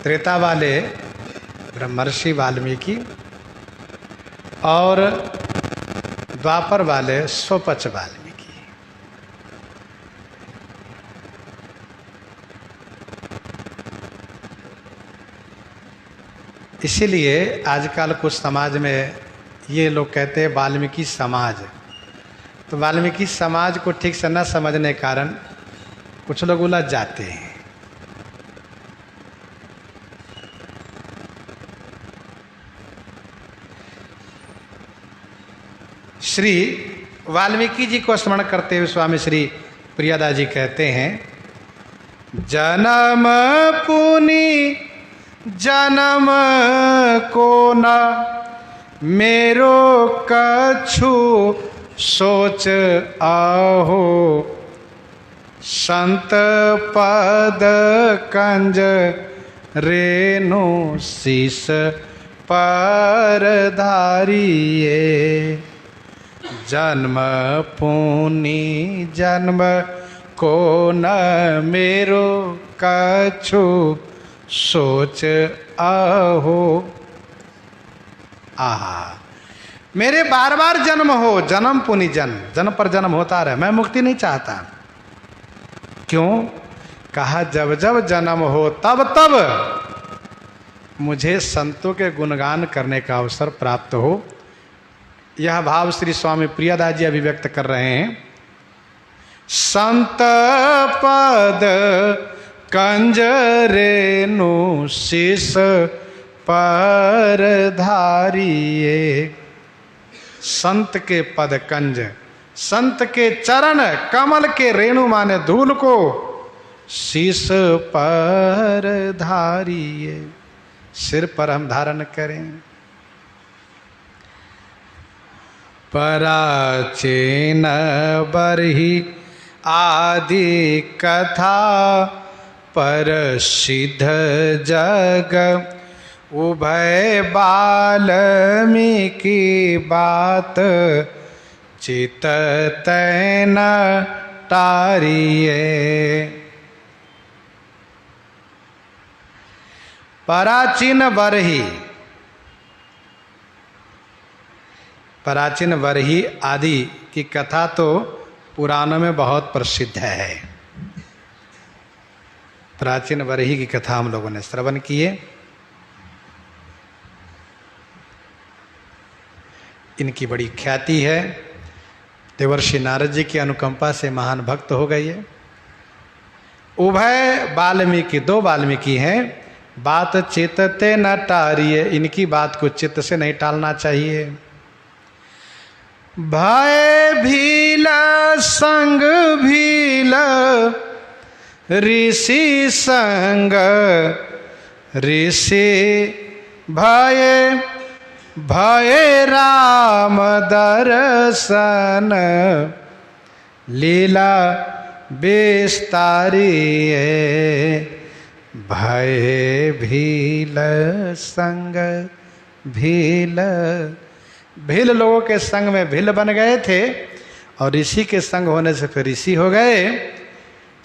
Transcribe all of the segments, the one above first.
त्रेता वाले ब्रह्मर्षि वाल्मीकि और द्वापर वाले स्वपच वाल्मीकि। इसीलिए आजकल कुछ समाज में ये लोग कहते हैं वाल्मीकि समाज। तो वाल्मीकि समाज को ठीक से न समझने के कारण कुछ लोग उलझ जाते हैं। श्री वाल्मीकि जी को स्मरण करते हुए स्वामी श्री प्रियादास जी कहते हैं, जन्म पुनि जन्म को न मेरो कछु सोच आहो, संत पद कंज रेणु शीस पर धारिये, जन्म पुनि जन्म को न मेरो कछु सोच आहो। आहा, मेरे बार बार जन्म हो, जन्म पुनि जन्म, जन्म पर जन्म होता रहे, मैं मुक्ति नहीं चाहता। क्यों? कहा जब जब जन्म हो तब तब मुझे संतों के गुणगान करने का अवसर प्राप्त हो। यह भाव श्री स्वामी प्रियादास जी अभिव्यक्त कर रहे हैं। संत पद कंज रेणु शीस पर धारिये, संत के पद कंज, संत के चरण कमल के रेणु माने धूल को शीस पर धारिये, सिर पर हम धारण करें। प्राचीन बरही आदि कथा प्रसिद्ध जग, उभय वाल्मीकि बात चित तैन टारिये। प्राचीन बरही, प्राचीन बरही आदि की कथा तो पुराणों में बहुत प्रसिद्ध है। प्राचीन बरही की कथा हम लोगों ने श्रवण किए। इनकी बड़ी ख्याति है। देवर्षि नारद जी की अनुकंपा से महान भक्त हो गए। उभय वाल्मीकि, दो वाल्मीकि हैं, बात चित्ते न टारिये, इनकी बात को चित्त से नहीं टालना चाहिए। भय भील संग भील ऋषि संग, ऋषि भय भय राम दर्शन, लीला विस्तारिये, भय भील संग भील। भील लोगों के संग में भील बन गए थे और ऋषि के संग होने से फिर ऋषि हो गए।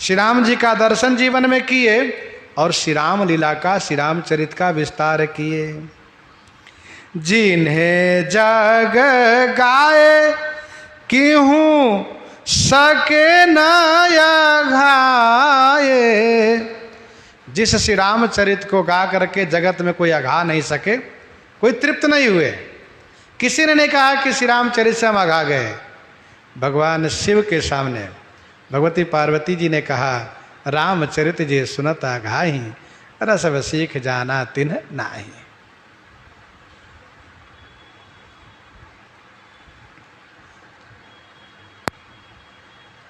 श्री राम जी का दर्शन जीवन में किए और श्री राम लीला का, श्री रामचरित का विस्तार किए। जिन्हें जग गाए किहूँ सके न अघाए, जिस श्री रामचरित को गा करके जगत में कोई अघा नहीं सके, कोई तृप्त नहीं हुए। किसी ने नहीं कहा कि श्री रामचरित से हम अघा गए। भगवान शिव के सामने भगवती पार्वती जी ने कहा, रामचरित जे सुनत अघाही, रस सीख जाना तिन्ह नाही।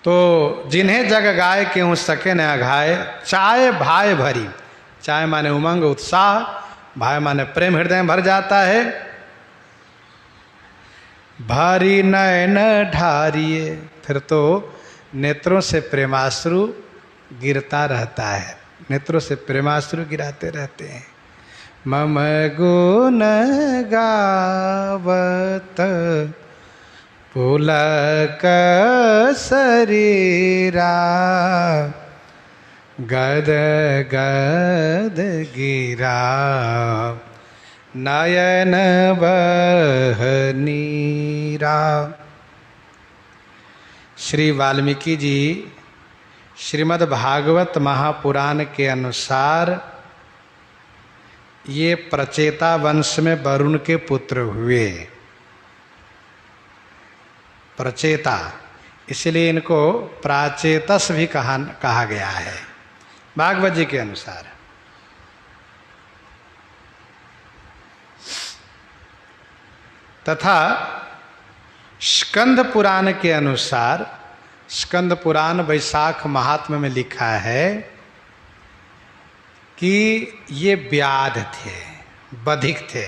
तो जिन्हें जग गाए क्यों सके न अघाए, चाय भाई भरी, चाय माने उमंग उत्साह, भाई माने प्रेम हृदय में भर जाता है। भारी नयन ढारिये, फिर तो नेत्रों से प्रेमाश्रु गिरता रहता है, नेत्रों से प्रेमाश्रु गिराते रहते हैं। मम गुण गावत पुलक शरीरा, गद गद गिरा नयन बह नीरा। श्री वाल्मीकि जी श्रीमद् भागवत महापुराण के अनुसार ये प्रचेता वंश में वरुण के पुत्र हुए। प्रचेता इसलिए इनको प्राचेतस भी कहा गया है भागवत जी के अनुसार। तथा स्कंद पुराण के अनुसार, स्कंद पुराण वैशाख महात्म्य में लिखा है कि ये व्याध थे, बधिक थे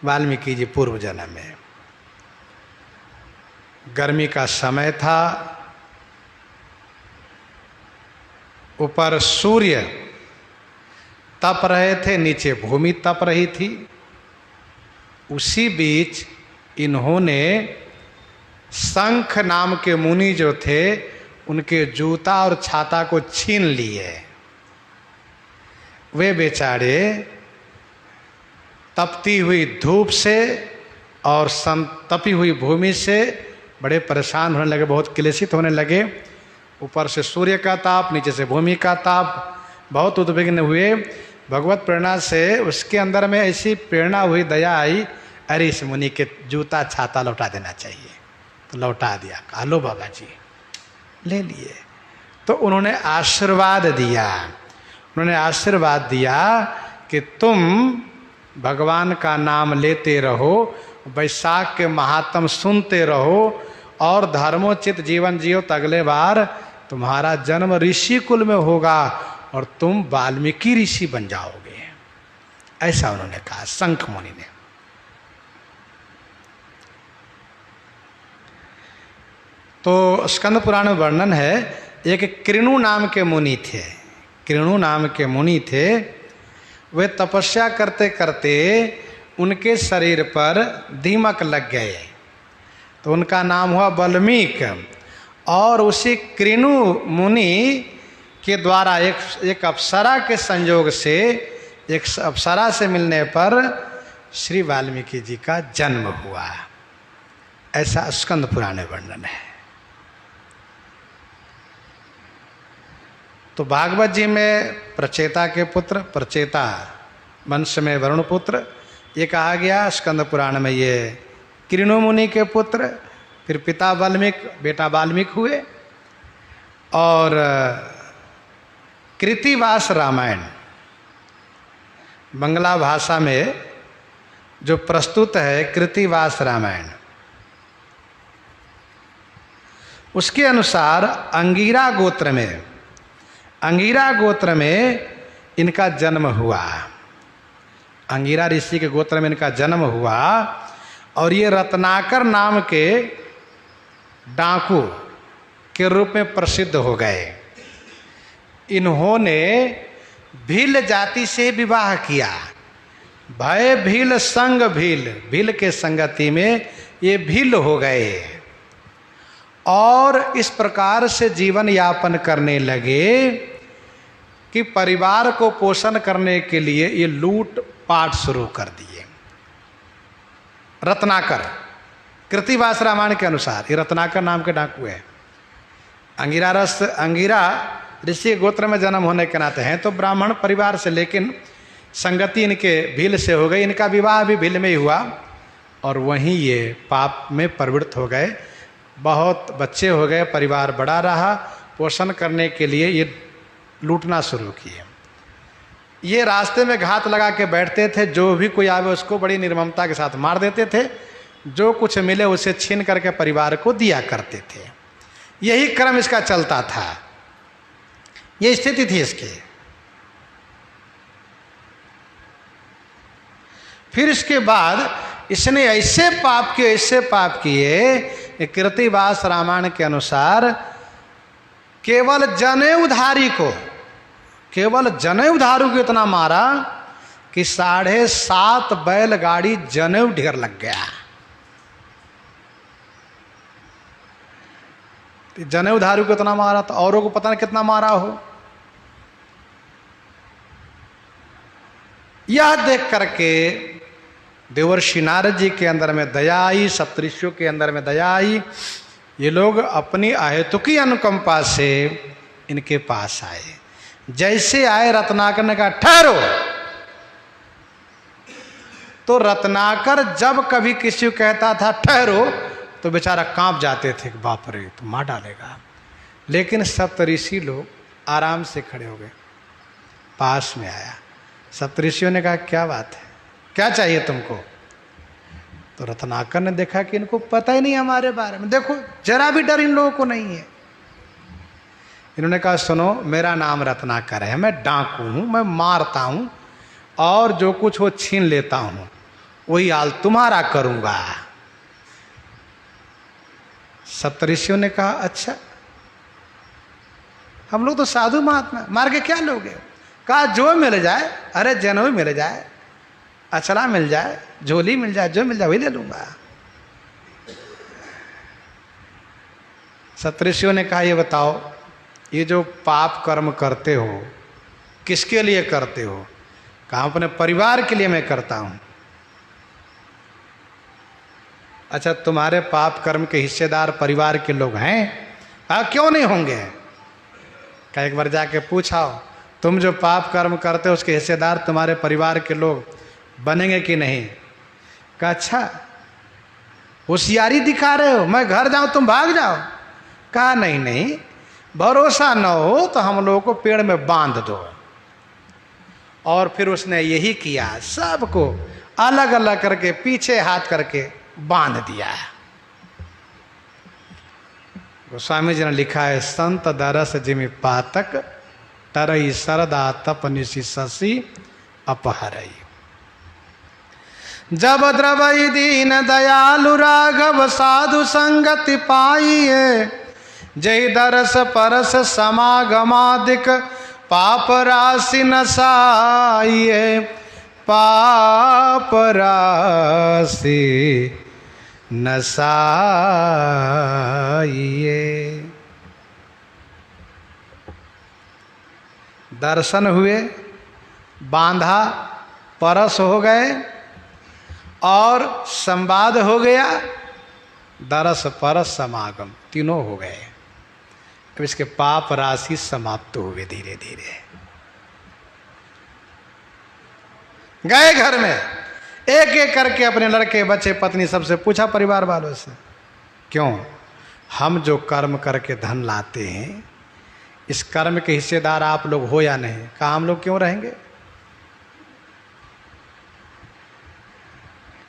वाल्मीकि जी पूर्व जन्म में। गर्मी का समय था, ऊपर सूर्य तप रहे थे, नीचे भूमि तप रही थी। उसी बीच इन्होंने शंख नाम के मुनि जो थे उनके जूता और छाता को छीन लिए। वे बेचारे तपती हुई धूप से और संतपी हुई भूमि से बड़े परेशान होने लगे, बहुत क्लेशित होने लगे। ऊपर से सूर्य का ताप, नीचे से भूमि का ताप, बहुत उद्विग्न हुए। भगवत प्रेरणा से उसके अंदर में ऐसी प्रेरणा हुई, दया आई, अरे इस मुनि के जूता छाता लौटा देना चाहिए। तो लौटा दिया। कहा लो बाबा जी, ले लिए। तो उन्होंने आशीर्वाद दिया। उन्होंने आशीर्वाद दिया कि तुम भगवान का नाम लेते रहो, वैशाख के महात्म सुनते रहो और धर्मोचित जीवन जियो, तो अगले बार तुम्हारा जन्म ऋषि कुल में होगा और तुम वाल्मीकि ऋषि बन जाओगे। ऐसा उन्होंने कहा शंख मुनि ने। तो स्कंद पुराण में वर्णन है, एक कृणु नाम के मुनि थे। कृणु नाम के मुनि थे। वे तपस्या करते करते उनके शरीर पर दीमक लग गए, तो उनका नाम हुआ वाल्मीकि। और उसी कृणु मुनि के द्वारा एक अप्सरा के संयोग से, एक अप्सरा से मिलने पर श्री वाल्मीकि जी का जन्म हुआ। ऐसा स्कंद पुराण में वर्णन है। तो भागवत जी में प्रचेता के पुत्र, प्रचेता वंश में वरुण पुत्र ये कहा गया। स्कंद पुराण में ये कृणु मुनि के पुत्र, फिर पिता वाल्मीकि, बेटा वाल्मीकि हुए। और कृतिवास रामायण बंगला भाषा में जो प्रस्तुत है, कृतिवास रामायण, उसके अनुसार अंगिरा गोत्र में इनका जन्म हुआ। अंगिरा ऋषि के गोत्र में इनका जन्म हुआ। और ये रत्नाकर नाम के डाकू के रूप में प्रसिद्ध हो गए। इन्होंने भील जाति से विवाह किया। भय भील संग भील, भील के संगति में ये भील हो गए और इस प्रकार से जीवन यापन करने लगे कि परिवार को पोषण करने के लिए ये लूट पाट शुरू कर दिए। रत्नाकर, कृतिवास रामायण के अनुसार ये रत्नाकर नाम के डाकू है। अंगिरा ऋषि गोत्र में जन्म होने के नाते हैं तो ब्राह्मण परिवार से, लेकिन संगति इनके भील से हो गई। इनका विवाह भी भील में ही हुआ और वहीं ये पाप में प्रवृत्त हो गए। बहुत बच्चे हो गए, परिवार बड़ा रहा, पोषण करने के लिए ये लूटना शुरू किए। ये रास्ते में घात लगा के बैठते थे, जो भी कोई आवे उसको बड़ी निर्ममता के साथ मार देते थे। जो कुछ मिले उसे छीन करके परिवार को दिया करते थे। यही क्रम इसका चलता था, ये स्थिति थी इसकी। फिर इसके बाद इसने ऐसे पाप किए, कृतिवास रामायण के अनुसार केवल जनेऊधारी को इतना मारा कि 7.5 बैलगाड़ी जनेऊ ढेर लग गया। जनेऊ धारू को इतना मारा तो औरों को पता नहीं कितना मारा हो। यह देख करके देवर्षि नारद जी के अंदर में दया आई, सप्तऋषियों के अंदर में दया आई। ये लोग अपनी अहेतुकी अनुकंपा से इनके पास आए। जैसे आए रत्नाकर ने कहा ठहरो। तो रत्नाकर जब कभी किसी को कहता था ठहरो तो बेचारा कांप जाते थे, बाप रे तो मार डालेगा। लेकिन सप्तऋषि लोग आराम से खड़े हो गए। पास में आया, सप्तऋषियों ने कहा क्या बात है, क्या चाहिए तुमको? तो रत्नाकर ने देखा कि इनको पता ही नहीं हमारे बारे में, देखो जरा भी डर इन लोगों को नहीं है। इन्होंने कहा सुनो, मेरा नाम रत्नाकर है, मैं डाकू हूं, मैं मारता हूं और जो कुछ वो छीन लेता हूं वही हाल तुम्हारा करूंगा। सप्तऋषियों ने कहा अच्छा, हम लोग तो साधु महात्मा, मार के क्या लोगे? कहा जो मिल जाए, अरे जनेऊ मिल जाए, अचला मिल जाए, झोली मिल जाए, जो मिल जाए वही ले लूंगा। सप्तऋषियों ने कहा ये बताओ, ये जो पाप कर्म करते हो किसके लिए करते हो? कहा अपने परिवार के लिए मैं करता हूं। अच्छा, तुम्हारे पाप कर्म के हिस्सेदार परिवार के लोग हैं? हाँ, क्यों नहीं होंगे? कहा एक बार जाके पूछाओ, तुम जो पाप कर्म करते हो उसके हिस्सेदार तुम्हारे परिवार के लोग बनेंगे कि नहीं? कहा अच्छा, होशियारी दिखा रहे हो, मैं घर जाऊं तुम भाग जाओ? कहा नहीं नहीं, भरोसा न हो तो हम लोगों को पेड़ में बांध दो। और फिर उसने यही किया, सबको अलग अलग करके पीछे हाथ करके बांध दिया। गोस्वामी जी ने लिखा है, संत दरस जिमि पातक तरई सरदा तप निशि शशि अपहरई। जब द्रवई दीन दयालु राघव साधु संगति पाइए, जय दरस परस समागमादिक पाप राशि नसाइए, पाप राशि नसाइए। दर्शन हुए, बांधा, परस हो गए और संवाद हो गया, दरस परस समागम तीनों हो गए। अब इसके पाप राशि समाप्त हुए धीरे धीरे। गए घर में, एक एक करके अपने लड़के बच्चे पत्नी सबसे पूछा, परिवार वालों से, क्यों हम जो कर्म करके धन लाते हैं इस कर्म के हिस्सेदार आप लोग हो या नहीं? कहा हम लोग क्यों रहेंगे?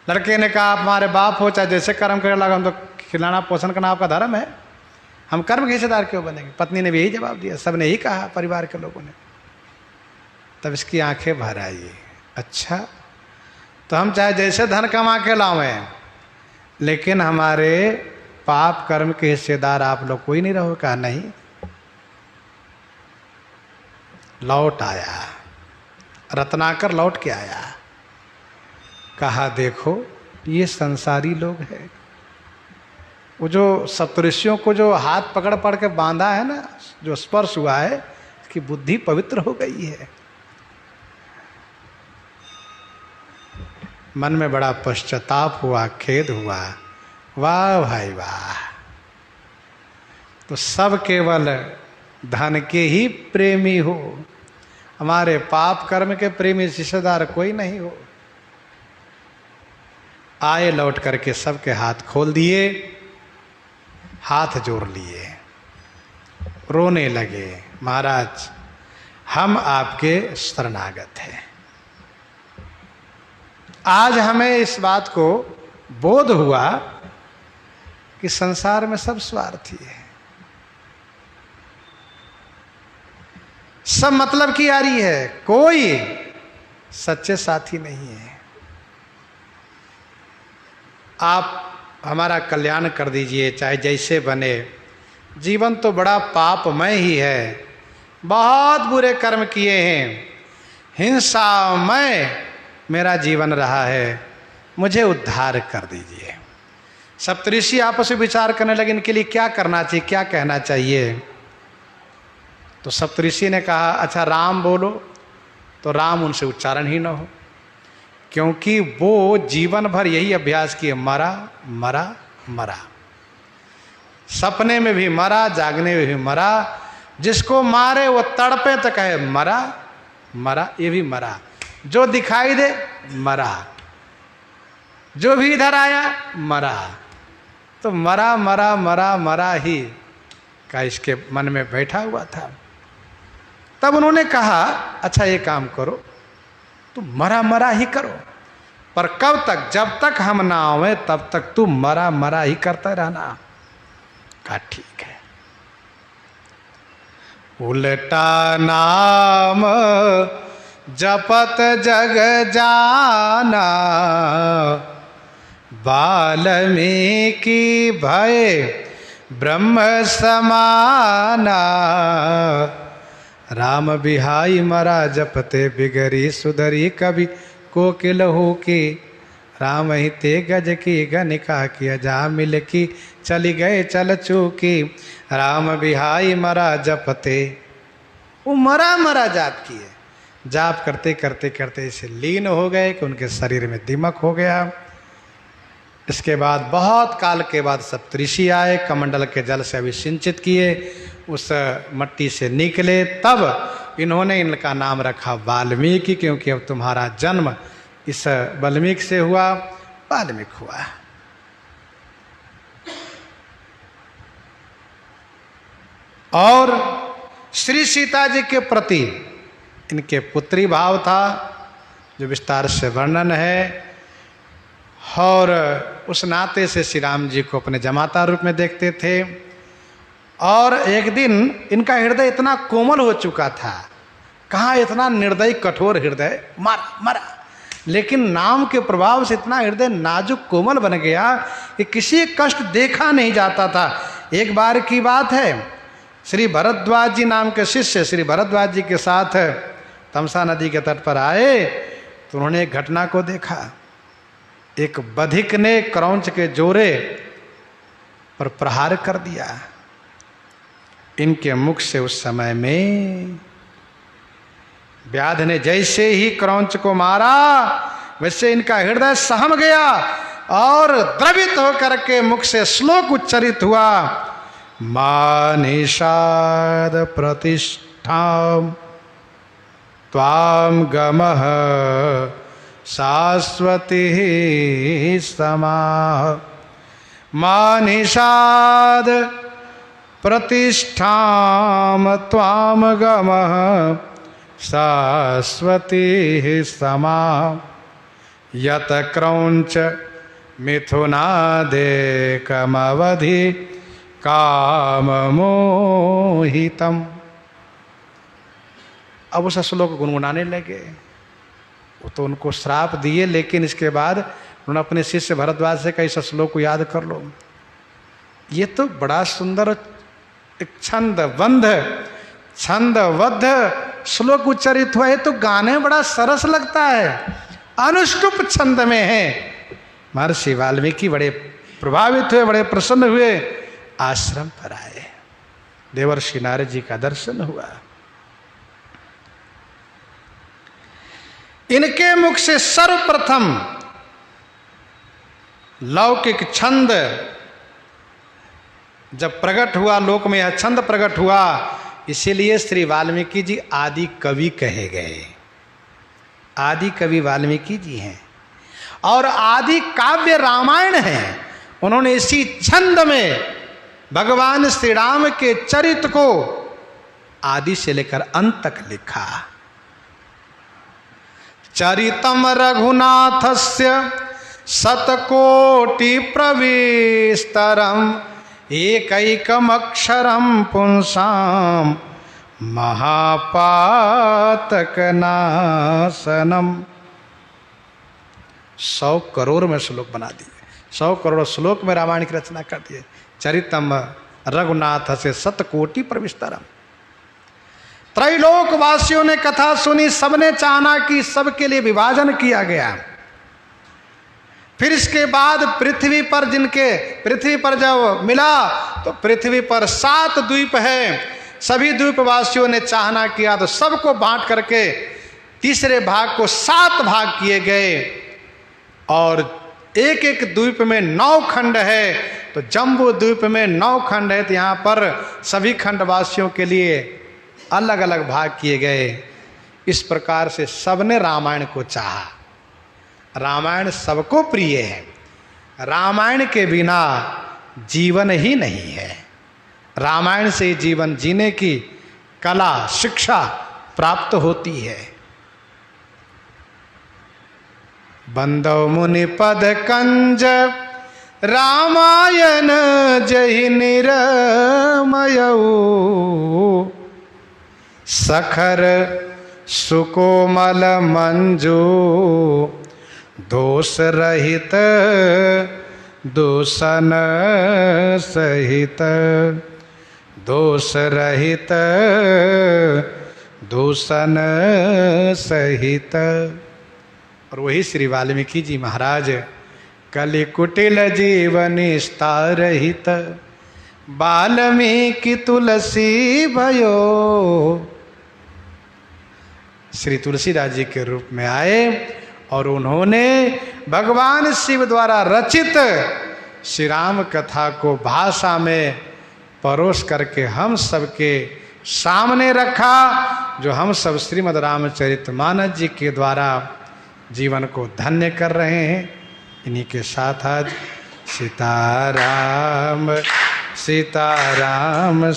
लड़के ने कहा आप हमारे बाप हो, चाहे जैसे कर्म करे लगा, हम तो खिलाना पोषण करना आपका धर्म है, हम कर्म के हिस्सेदार क्यों बनेंगे? पत्नी ने भी यही जवाब दिया, सबने यही कहा परिवार के लोगों ने। तब इसकी आंखें भर आई, अच्छा तो हम चाहे जैसे धन कमा के लावें, लेकिन हमारे पाप कर्म के हिस्सेदार आप लोग कोई नहीं रहो? कहा नहीं। लौट आया, रत्नाकर लौट के आया, कहा देखो ये संसारी लोग हैं। वो जो सप्तऋषियों को जो हाथ पकड़ पड़ के बांधा है ना, जो स्पर्श हुआ है, इसकी बुद्धि पवित्र हो गई है। मन में बड़ा पश्चाताप हुआ, खेद हुआ, वाह भाई वाह, तो सब केवल धन के ही प्रेमी हो, हमारे पाप कर्म के प्रेमी हिस्सेदार कोई नहीं हो। आए लौट करके सबके हाथ खोल दिए, हाथ जोड़ लिए, रोने लगे, महाराज हम आपके शरणागत हैं। आज हमें इस बात को बोध हुआ कि संसार में सब स्वार्थी है, सब मतलब की यारी है, कोई सच्चे साथी नहीं है। आप हमारा कल्याण कर दीजिए, चाहे जैसे बने। जीवन तो बड़ा पापमय ही है, बहुत बुरे कर्म किए हैं, हिंसामय मेरा जीवन रहा है, मुझे उद्धार कर दीजिए। सप्तऋषि आपस में विचार करने लगे इनके लिए क्या करना चाहिए, क्या कहना चाहिए। तो सप्तऋषि ने कहा अच्छा राम बोलो, तो राम उनसे उच्चारण ही न हो, क्योंकि वो जीवन भर यही अभ्यास किए, मरा मरा मरा, सपने में भी मरा, जागने में भी मरा, जिसको मारे वो तड़पे तो कहे मरा मरा, ये भी मरा, जो दिखाई दे मरा, जो भी इधर आया मरा। तो मरा मरा मरा मरा ही का इसके मन में बैठा हुआ था। तब उन्होंने कहा अच्छा ये काम करो, तू मरा मरा ही करो, पर कब तक, जब तक हम ना आवे तब तक तू मरा मरा ही करता रहना। कहा ठीक है। उल्टा नाम जपत जग जाना, वाल्मीकि भय ब्रह्म समाना, राम बिहाई मरा जपते बिगरी सुधरी कवि कोकिल हो की, राम ही ते गज की गनिका की अजा मिल की, चली गए चल चूकी, राम बिहाई मरा जपते। वो मरा मरा जाप किए, जाप करते करते करते इसे लीन हो गए कि उनके शरीर में दीमक हो गया। इसके बाद बहुत काल के बाद सप्तऋषि आए, कमंडल के जल से अभिसिंचित किए, उस मट्टी से निकले, तब इन्होंने इनका नाम रखा वाल्मीकि, क्योंकि अब तुम्हारा जन्म इस वाल्मीकि से हुआ, वाल्मीकि हुआ। और श्री सीता जी के प्रति इनके पुत्री भाव था, जो विस्तार से वर्णन है, और उस नाते से श्री राम जी को अपने जमाता रूप में देखते थे। और एक दिन इनका हृदय इतना कोमल हो चुका था, कहाँ इतना निर्दयी कठोर हृदय, मारा मरा, लेकिन नाम के प्रभाव से इतना हृदय नाजुक कोमल बन गया कि किसी कष्ट देखा नहीं जाता था। एक बार की बात है, श्री भरद्वाज जी नाम के शिष्य श्री भरद्वाज जी के साथ तमसा नदी के तट पर आए, तो उन्होंने एक घटना को देखा। एक बधिक ने क्रौंच के जोरे पर प्रहार कर दिया। इनके मुख से उस समय में व्याध ने जैसे ही क्रौंच को मारा, वैसे इनका हृदय सहम गया और द्रवित होकर के मुख से श्लोक उच्चरित हुआ, मा निषाद प्रतिष्ठाम त्वाम गमः शाश्वती समा, मा निषाद प्रतिष्ठाम त्वाम गमः शाश्वती समा, यत क्रौंच मिथुनादेकमवधि काम मोहितम। अब उस श्लोक गुनगुनाने लगे। वो तो उनको श्राप दिए, लेकिन इसके बाद उन्होंने अपने शिष्य भरद्वाज से कहा इस श्लोक को याद कर लो। ये तो बड़ा सुंदर एक छंदबद्ध श्लोक उच्चरित हुआ है, तो गाने बड़ा सरस लगता है, अनुष्टुप छंद में है। महर्षि वाल्मीकि बड़े प्रभावित हुए, बड़े प्रसन्न हुए, आश्रम पर आए, देवर्षि नारद जी का दर्शन हुआ। इनके मुख से सर्वप्रथम लौकिक छंद जब प्रकट हुआ, लोक में यह छंद प्रकट हुआ, इसीलिए श्री वाल्मीकि जी आदि कवि कहे गए। आदि कवि वाल्मीकि जी हैं और आदि काव्य रामायण है। उन्होंने इसी छंद में भगवान श्री राम के चरित्र को आदि से लेकर अंत तक लिखा। चरितम रघुनाथस्य शतकोटि प्रविस्तरम एकैकम अक्षरम पुंसाम महापातकनाशनम। 100 करोड़ में श्लोक बना दिए, 100 करोड़ श्लोक में रामायण की रचना कर दिए। चरितम रघुनाथ से शतकोटि प्रविस्तरम। त्रैलोक वासियों ने कथा सुनी, सबने चाहना कि सबके लिए विभाजन किया गया। फिर इसके बाद पृथ्वी पर जब मिला तो पृथ्वी पर 7 द्वीप है। सभी द्वीपवासियों ने चाहना किया तो सबको बांट करके तीसरे भाग को 7 भाग किए गए और एक एक द्वीप में 9 खंड है। तो जम्बू द्वीप में 9 खंड है, तो यहाँ पर सभी खंडवासियों के लिए अलग अलग भाग किए गए। इस प्रकार से सबने रामायण को चाहा। रामायण सबको प्रिय है। रामायण के बिना जीवन ही नहीं है। रामायण से जीवन जीने की कला शिक्षा प्राप्त होती है। बंदो मुनि पद कंज रामायण जहि निरमयऊ सखर सुकोमल मंजू दोष रहित दूषण सहित दोष रहित दूषण सहित। और वही श्री वाल्मीकि जी महाराज कलि कुटिल जीवनि स्तारहित वाल्मीकि तुलसी भयो। श्री तुलसीदास जी के रूप में आए और उन्होंने भगवान शिव द्वारा रचित श्री राम कथा को भाषा में परोस करके हम सबके सामने रखा, जो हम सब श्रीमद् रामचरितमानस जी के द्वारा जीवन को धन्य कर रहे हैं। इन्हीं के साथ आज सीताराम सीताराम।